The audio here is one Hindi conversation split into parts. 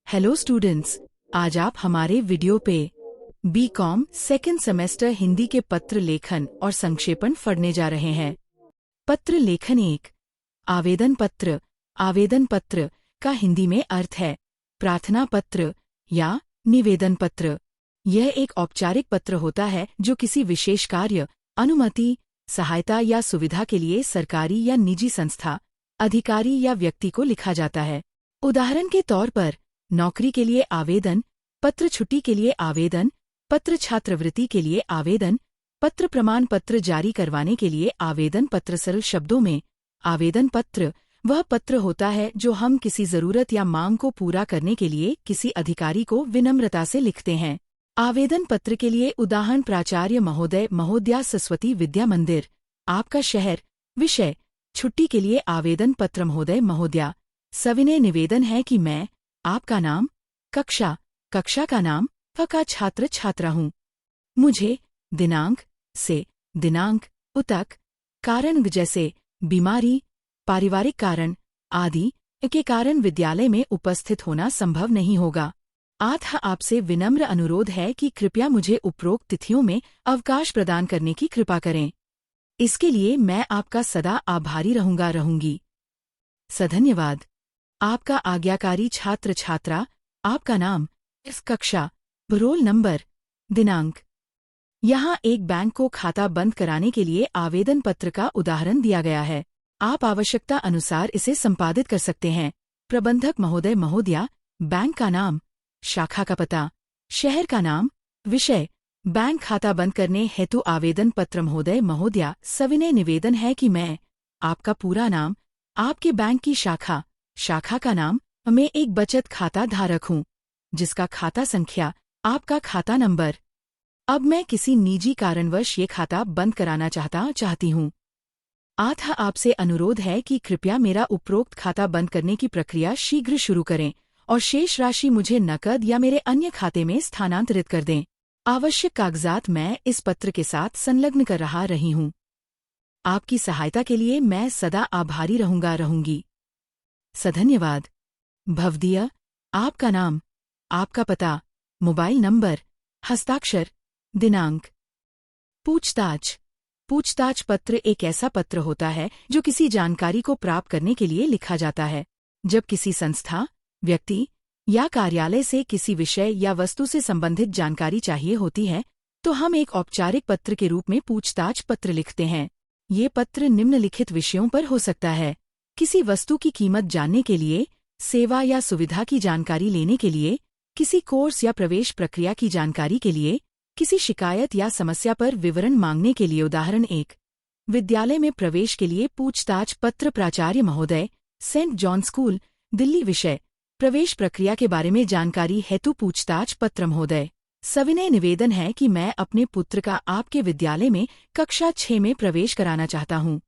हेलो स्टूडेंट्स, आज आप हमारे वीडियो पे बीकॉम सेकेंड सेमेस्टर हिंदी के पत्र लेखन और संक्षेपण पढ़ने जा रहे हैं। पत्र लेखन 1। आवेदन पत्र। आवेदन पत्र का हिंदी में अर्थ है प्रार्थना पत्र या निवेदन पत्र। यह एक औपचारिक पत्र होता है जो किसी विशेष कार्य, अनुमति, सहायता या सुविधा के लिए सरकारी या निजी संस्था, अधिकारी या व्यक्ति को लिखा जाता है। उदाहरण के तौर पर नौकरी के लिए आवेदन पत्र, छुट्टी के लिए आवेदन पत्र, छात्रवृत्ति के लिए आवेदन पत्र, प्रमाण पत्र जारी करवाने के लिए आवेदन पत्र। सरल शब्दों में आवेदन पत्र वह पत्र होता है जो हम किसी जरूरत या मांग को पूरा करने के लिए किसी अधिकारी को विनम्रता से लिखते हैं। आवेदन पत्र के लिए उदाहरण प्राचार्य महोदय, महोदया, सरस्वती विद्या मंदिर, आपका शहर। विषय छुट्टी के लिए आवेदन पत्र, महोदय, महोदया। सविनय निवेदन है कि मैं आपका नाम, कक्षा, कक्षा का नाम, का छात्र, छात्रा हूँ। मुझे दिनांक से दिनांक उतक कारण जैसे बीमारी, पारिवारिक कारण आदि के कारण विद्यालय में उपस्थित होना संभव नहीं होगा। आपसे विनम्र अनुरोध है कि कृपया मुझे उपरोक्त तिथियों में अवकाश प्रदान करने की कृपा करें। इसके लिए मैं आपका सदा आभारी रहूंगी। धन्यवाद। आपका आज्ञाकारी छात्र, छात्रा, आपका नाम, इस कक्षा, रोल नंबर, दिनांक। यहाँ एक बैंक को खाता बंद कराने के लिए आवेदन पत्र का उदाहरण दिया गया है। आप आवश्यकता अनुसार इसे संपादित कर सकते हैं। प्रबंधक महोदय, महोदया, बैंक का नाम, शाखा का पता, शहर का नाम। विषय बैंक खाता बंद करने हेतु आवेदन पत्र, महोदय, महोदया। सविनय निवेदन है कि मैं आपका पूरा नाम, आपके बैंक की शाखा, शाखा का नाम में एक बचत खाता धारक हूँ जिसका खाता संख्या, आपका खाता नंबर। अब मैं किसी निजी कारणवश ये खाता बंद कराना चाहती हूँ। आपसे अनुरोध है कि कृपया मेरा उपरोक्त खाता बंद करने की प्रक्रिया शीघ्र शुरू करें और शेष राशि मुझे नकद या मेरे अन्य खाते में स्थानांतरित कर दें। आवश्यक कागजात मैं इस पत्र के साथ संलग्न कर रही हूँ। आपकी सहायता के लिए मैं सदा आभारी रहूंगी। धन्यवाद। भवदीय, आपका नाम, आपका पता, मोबाइल नंबर, हस्ताक्षर, दिनांक। पूछताछ। पूछताछ पत्र एक ऐसा पत्र होता है जो किसी जानकारी को प्राप्त करने के लिए लिखा जाता है। जब किसी संस्था, व्यक्ति या कार्यालय से किसी विषय या वस्तु से संबंधित जानकारी चाहिए होती है तो हम एक औपचारिक पत्र के रूप में पूछताछ पत्र लिखते हैं। ये पत्र निम्नलिखित विषयों पर हो सकता है: किसी वस्तु की कीमत जानने के लिए, सेवा या सुविधा की जानकारी लेने के लिए, किसी कोर्स या प्रवेश प्रक्रिया की जानकारी के लिए, किसी शिकायत या समस्या पर विवरण मांगने के लिए। उदाहरण 1। विद्यालय में प्रवेश के लिए पूछताछ पत्र, प्राचार्य महोदय, सेंट जॉन स्कूल, दिल्ली। विषय प्रवेश प्रक्रिया के बारे में जानकारी हेतु पूछताछ पत्र, महोदय। सविनय निवेदन है कि मैं अपने पुत्र का आपके विद्यालय में कक्षा 6 में प्रवेश कराना चाहता हूँ।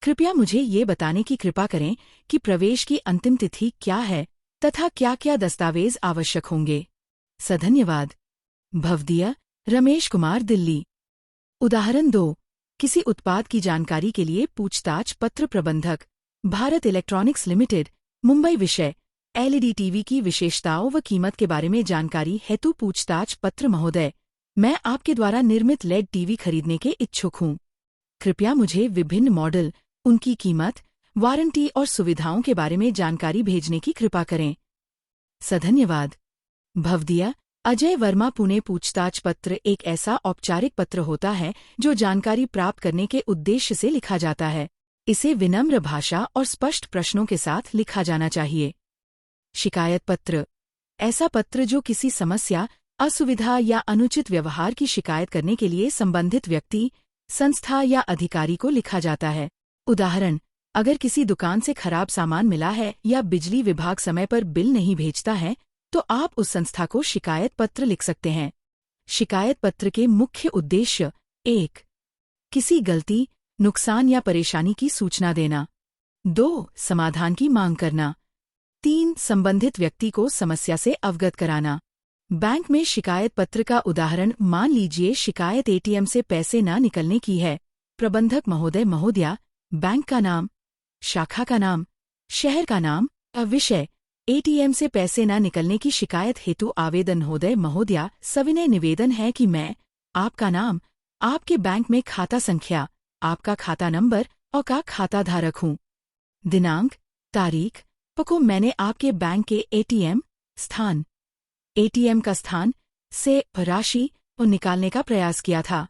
कृपया मुझे ये बताने की कृपा करें कि प्रवेश की अंतिम तिथि क्या है तथा क्या क्या दस्तावेज आवश्यक होंगे। धन्यवाद। भवदीय, रमेश कुमार, दिल्ली। उदाहरण 2। किसी उत्पाद की जानकारी के लिए पूछताछ पत्र, प्रबंधक, भारत इलेक्ट्रॉनिक्स लिमिटेड, मुंबई। विषय एलईडी टीवी की विशेषताओं व कीमत के बारे में जानकारी हेतु पूछताछ पत्र, महोदय। मैं आपके द्वारा निर्मित लेड टीवी खरीदने के इच्छुक हूँ। कृपया मुझे विभिन्न मॉडल, उनकी कीमत, वारंटी और सुविधाओं के बारे में जानकारी भेजने की कृपा करें। धन्यवाद। भवदीय, अजय वर्मा, पुणे। पूछताछ पत्र एक ऐसा औपचारिक पत्र होता है जो जानकारी प्राप्त करने के उद्देश्य से लिखा जाता है। इसे विनम्र भाषा और स्पष्ट प्रश्नों के साथ लिखा जाना चाहिए। शिकायत पत्र ऐसा पत्र जो किसी समस्या, असुविधा या अनुचित व्यवहार की शिकायत करने के लिए संबंधित व्यक्ति, संस्था या अधिकारी को लिखा जाता है। उदाहरण: अगर किसी दुकान से खराब सामान मिला है या बिजली विभाग समय पर बिल नहीं भेजता है तो आप उस संस्था को शिकायत पत्र लिख सकते हैं। शिकायत पत्र के मुख्य उद्देश्य: 1. किसी गलती, नुकसान या परेशानी की सूचना देना। 2. समाधान की मांग करना। 3. संबंधित व्यक्ति को समस्या से अवगत कराना। बैंक में शिकायत पत्र का उदाहरण: मान लीजिए शिकायत एटीएम से पैसे न निकलने की है। प्रबंधक महोदय, महोदया, बैंक का नाम, शाखा का नाम, शहर का नाम। विषय एटीएम से पैसे न निकलने की शिकायत हेतु आवेदन महोदय महोदया सविनय निवेदन है कि मैं आपका नाम, आपके बैंक में खाता संख्या, आपका खाता नंबर और का खाता धारक हूँ। दिनांक, तारीख को मैंने आपके बैंक के एटीएम का स्थान से राशि निकालने का प्रयास किया था।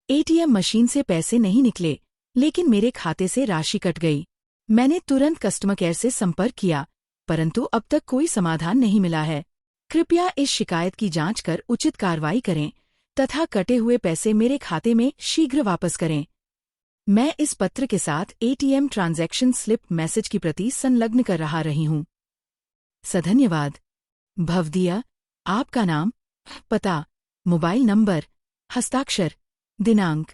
एटीएम मशीन से पैसे नहीं निकले, लेकिन मेरे खाते से राशि कट गई। मैंने तुरंत कस्टमर केयर से संपर्क किया, परंतु अब तक कोई समाधान नहीं मिला है। कृपया इस शिकायत की जांच कर उचित कार्रवाई करें तथा कटे हुए पैसे मेरे खाते में शीघ्र वापस करें। मैं इस पत्र के साथ एटीएम ट्रांजैक्शन स्लिप मैसेज की प्रति संलग्न कर रही हूँ। सधन्यवाद। भवदीय, आपका नाम, पता, मोबाइल नंबर, हस्ताक्षर, दिनांक।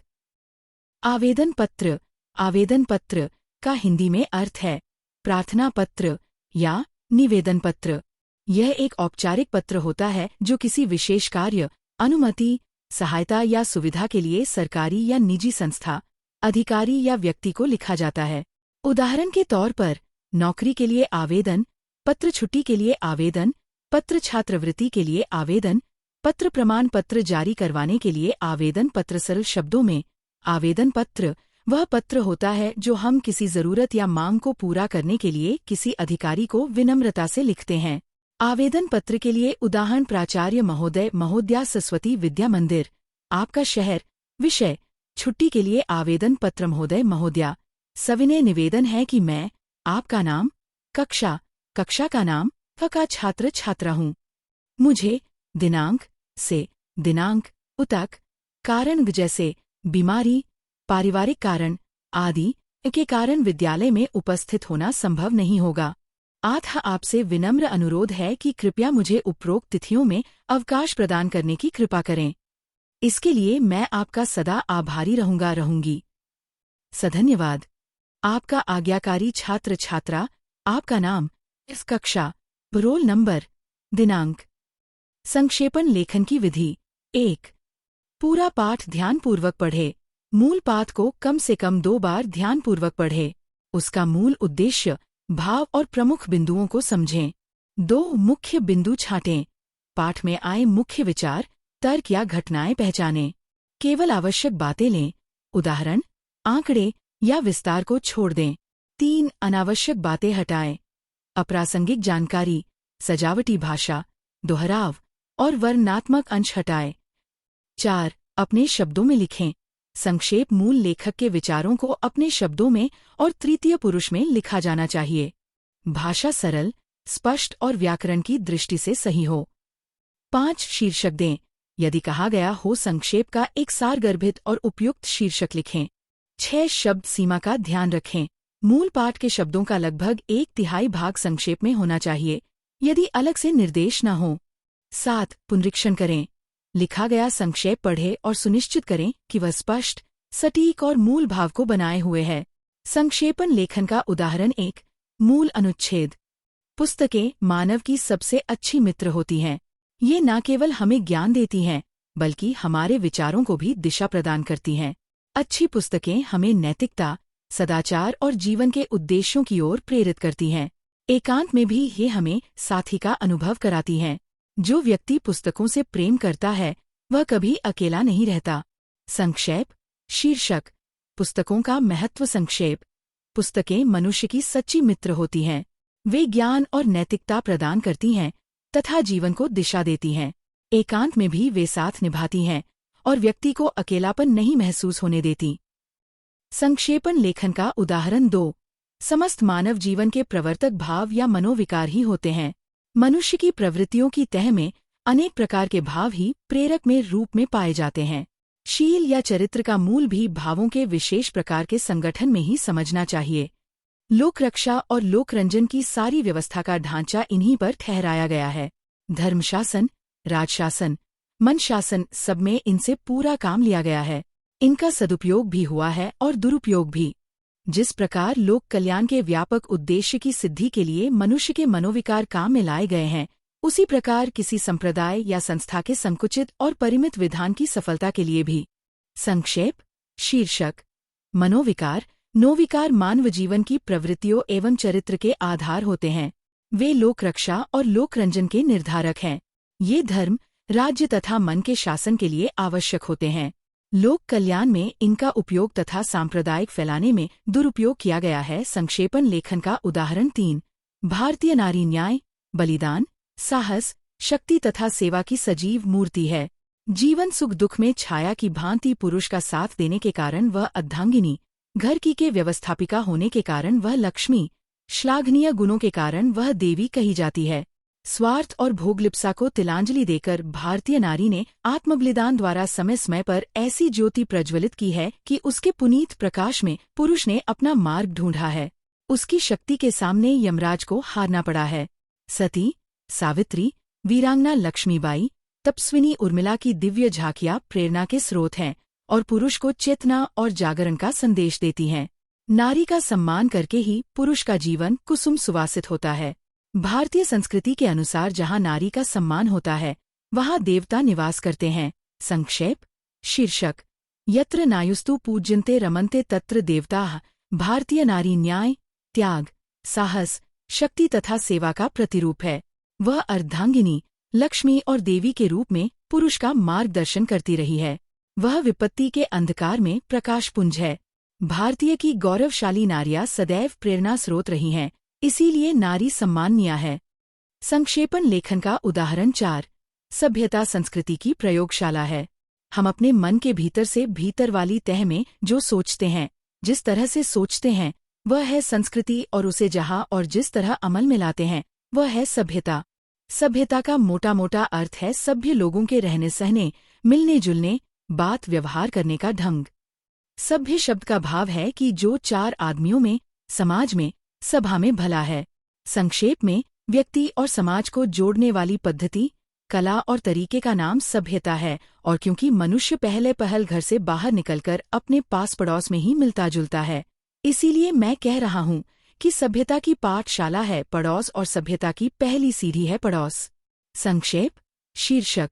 आवेदन पत्र का हिंदी में अर्थ है प्रार्थना पत्र या निवेदन पत्र। यह एक औपचारिक पत्र होता है जो किसी विशेष कार्य, अनुमति, सहायता या सुविधा के लिए सरकारी या निजी संस्था, अधिकारी या व्यक्ति को लिखा जाता है। उदाहरण के तौर पर नौकरी के लिए आवेदन पत्र, छुट्टी के लिए आवेदन पत्र, छात्रवृत्ति के लिए आवेदन पत्र, प्रमाण पत्र जारी करवाने के लिए आवेदन पत्र। सरल शब्दों में आवेदन पत्र वह पत्र होता है जो हम किसी जरूरत या मांग को पूरा करने के लिए किसी अधिकारी को विनम्रता से लिखते हैं। आवेदन पत्र के लिए उदाहरण प्राचार्य महोदय महोदया, सरस्वती विद्या मंदिर, आपका शहर, विषय, छुट्टी के लिए आवेदन पत्र महोदय महोदया। सविनय निवेदन है कि मैं आपका नाम, कक्षा का नाम, का छात्र छात्रा हूँ। मुझे दिनांक से दिनांक तक कारण जैसे बीमारी, पारिवारिक कारण आदि के कारण विद्यालय में उपस्थित होना संभव नहीं होगा। अतः आपसे विनम्र अनुरोध है कि कृपया मुझे उपरोक्त तिथियों में अवकाश प्रदान करने की कृपा करें। इसके लिए मैं आपका सदा आभारी रहूंगी। सधन्यवाद। आपका आज्ञाकारी छात्र छात्रा, आपका नाम, इस कक्षा, रोल नंबर, दिनांक। संक्षेपण लेखन की विधि। 1. पूरा पाठ ध्यानपूर्वक पढ़े। मूल पाठ को कम से कम 2 बार ध्यानपूर्वक पढ़े। उसका मूल उद्देश्य, भाव और प्रमुख बिंदुओं को समझें। 2 मुख्य बिंदु छांटें। पाठ में आए मुख्य विचार, तर्क या घटनाएं पहचानें। केवल आवश्यक बातें लें, उदाहरण, आंकड़े या विस्तार को छोड़ दें। 3 अनावश्यक बातें हटाएं। अप्रासंगिक जानकारी, सजावटी भाषा, दोहराव और वर्णनात्मक अंश हटाएं। 4 अपने शब्दों में लिखें। संक्षेप मूल लेखक के विचारों को अपने शब्दों में और तृतीय पुरुष में लिखा जाना चाहिए। भाषा सरल, स्पष्ट और व्याकरण की दृष्टि से सही हो। 5 शीर्षक दें। यदि कहा गया हो संक्षेप का एक सारगर्भित और उपयुक्त शीर्षक लिखें। 6 शब्द सीमा का ध्यान रखें। मूल पाठ के शब्दों का लगभग 1/3 भाग संक्षेप में होना चाहिए, यदि अलग से निर्देश न हो। 7 पुनरीक्षण करें। लिखा गया संक्षेप पढ़ें और सुनिश्चित करें कि वह स्पष्ट, सटीक और मूल भाव को बनाए हुए है। संक्षेपण लेखन का उदाहरण 1 मूल अनुच्छेद। पुस्तकें मानव की सबसे अच्छी मित्र होती हैं। ये न केवल हमें ज्ञान देती हैं, बल्कि हमारे विचारों को भी दिशा प्रदान करती हैं। अच्छी पुस्तकें हमें नैतिकता, सदाचार और जीवन के उद्देश्यों की ओर प्रेरित करती हैं। एकांत में भी ये हमें साथी का अनुभव कराती हैं। जो व्यक्ति पुस्तकों से प्रेम करता है वह कभी अकेला नहीं रहता। संक्षेप शीर्षक। पुस्तकों का महत्व। संक्षेप। पुस्तकें मनुष्य की सच्ची मित्र होती हैं। वे ज्ञान और नैतिकता प्रदान करती हैं तथा जीवन को दिशा देती हैं। एकांत में भी वे साथ निभाती हैं और व्यक्ति को अकेलापन नहीं महसूस होने देती। संक्षेपण लेखन का उदाहरण 2 समस्त मानव जीवन के प्रवर्तक भाव या मनोविकार ही होते हैं। मनुष्य की प्रवृत्तियों की तह में अनेक प्रकार के भाव ही प्रेरक में रूप में पाए जाते हैं। शील या चरित्र का मूल भी भावों के विशेष प्रकार के संगठन में ही समझना चाहिए। लोक रक्षा और लोकरंजन की सारी व्यवस्था का ढांचा इन्हीं पर ठहराया गया है। धर्मशासन, राजशासन, मन शासन, सब में इनसे पूरा काम लिया गया है। इनका सदुपयोग भी हुआ है और दुरुपयोग भी। जिस प्रकार लोक कल्याण के व्यापक उद्देश्य की सिद्धि के लिए मनुष्य के मनोविकार काम में लाए गए हैं, उसी प्रकार किसी संप्रदाय या संस्था के संकुचित और परिमित विधान की सफलता के लिए भी। संक्षेप शीर्षक। मनोविकार, नोविकार मानव जीवन की प्रवृत्तियों एवं चरित्र के आधार होते हैं। वे लोक रक्षा और लोक रंजन के निर्धारक हैं। ये धर्म, राज्य तथा मन के शासन के लिए आवश्यक होते हैं। लोक कल्याण में इनका उपयोग तथा सांप्रदायिक फैलाने में दुरुपयोग किया गया है। संक्षेपण लेखन का उदाहरण 3। भारतीय नारी न्याय, बलिदान, साहस, शक्ति तथा सेवा की सजीव मूर्ति है। जीवन सुख दुख में छाया की भांति पुरुष का साथ देने के कारण वह अर्धांगिनी, घर की के व्यवस्थापिका होने के कारण वह लक्ष्मी, श्लाघनीय गुणों के कारण वह देवी कही जाती है। स्वार्थ और भोगलिप्सा को तिलांजलि देकर भारतीय नारी ने आत्मबलिदान द्वारा समय समय पर ऐसी ज्योति प्रज्वलित की है कि उसके पुनीत प्रकाश में पुरुष ने अपना मार्ग ढूंढा है। उसकी शक्ति के सामने यमराज को हारना पड़ा है। सती, सावित्री, वीरांगना लक्ष्मीबाई, तपस्विनी उर्मिला की दिव्य झांकियां प्रेरणा के स्रोत हैं और पुरुष को चेतना और जागरण का संदेश देती हैं। नारी का सम्मान करके ही पुरुष का जीवन कुसुम सुवासित होता है। भारतीय संस्कृति के अनुसार जहाँ नारी का सम्मान होता है, वहाँ देवता निवास करते हैं। संक्षेप शीर्षक: यत्र नायुस्तु पूज्यन्ते रमन्ते तत्र देवताः। भारतीय नारी न्याय, त्याग, साहस, शक्ति तथा सेवा का प्रतिरूप है। वह अर्धांगिनी, लक्ष्मी और देवी के रूप में पुरुष का मार्गदर्शन करती रही है। वह विपत्ति के अंधकार में प्रकाशपुंज है। भारतीय की गौरवशाली नारियां सदैव प्रेरणा स्रोत रही हैं, इसीलिए नारी सम्माननीय है। संक्षेपण लेखन का उदाहरण 4। सभ्यता संस्कृति की प्रयोगशाला है। हम अपने मन के भीतर से भीतर वाली तह में जो सोचते हैं, जिस तरह से सोचते हैं, वह है संस्कृति, और उसे जहाँ और जिस तरह अमल में लाते हैं, वह है सभ्यता। सभ्यता का मोटा मोटा अर्थ है सभ्य लोगों के रहने सहने, मिलने जुलने, बात व्यवहार करने का ढंग। सभ्य शब्द का भाव है कि जो 4 आदमियों में, समाज में, सभा में भला है। संक्षेप में व्यक्ति और समाज को जोड़ने वाली पद्धति, कला और तरीके का नाम सभ्यता है। और क्योंकि मनुष्य पहले पहल घर से बाहर निकलकर अपने पास पड़ोस में ही मिलता जुलता है, इसीलिए मैं कह रहा हूँ कि सभ्यता की पाठशाला है पड़ोस और सभ्यता की पहली सीढ़ी है पड़ोस। संक्षेप शीर्षक: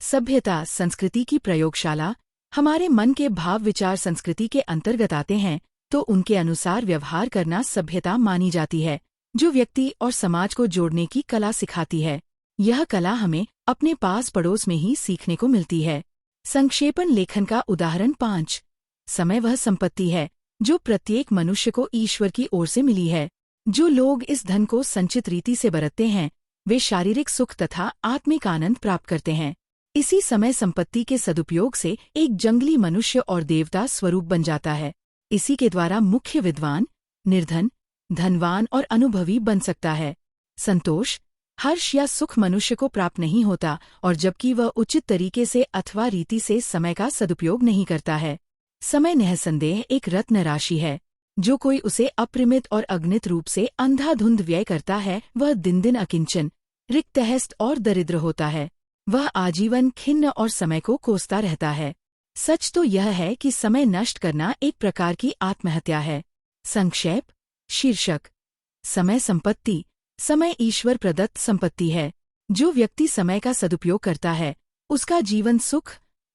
सभ्यता संस्कृति की प्रयोगशाला। हमारे मन के भाव विचार संस्कृति के अंतर्गत आते हैं, तो उनके अनुसार व्यवहार करना सभ्यता मानी जाती है, जो व्यक्ति और समाज को जोड़ने की कला सिखाती है। यह कला हमें अपने पास पड़ोस में ही सीखने को मिलती है। संक्षेपण लेखन का उदाहरण 5। समय वह संपत्ति है जो प्रत्येक मनुष्य को ईश्वर की ओर से मिली है। जो लोग इस धन को संचित रीति से बरतते हैं, वे शारीरिक सुख तथा आत्मिक आनंद प्राप्त करते हैं। इसी समय संपत्ति के सदुपयोग से एक जंगली मनुष्य और देवता स्वरूप बन जाता है। इसी के द्वारा मुख्य विद्वान, निर्धन, धनवान और अनुभवी बन सकता है। संतोष, हर्ष या सुख मनुष्य को प्राप्त नहीं होता, और जबकि वह उचित तरीके से अथवा रीति से समय का सदुपयोग नहीं करता है। समय निःसंदेह एक रत्न राशि है। जो कोई उसे अपरिमित और अगणित रूप से अंधाधुंध व्यय करता है, वह दिन दिन अकिंचन, रिक्तहस्त और दरिद्र होता है। वह आजीवन खिन्न और समय को कोसता रहता है। सच तो यह है कि समय नष्ट करना एक प्रकार की आत्महत्या है। संक्षेप शीर्षक: समय संपत्ति। समय ईश्वर प्रदत्त संपत्ति है। जो व्यक्ति समय का सदुपयोग करता है, उसका जीवन सुख,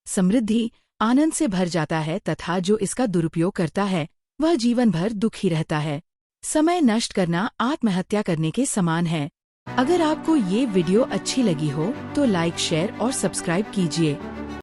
समृद्धि, आनंद से भर जाता है, तथा जो इसका दुरुपयोग करता है, वह जीवन भर दुखी रहता है। समय नष्ट करना आत्महत्या करने के समान है। अगर आपको ये वीडियो अच्छी लगी हो तो लाइक, शेयर और सब्सक्राइब कीजिए।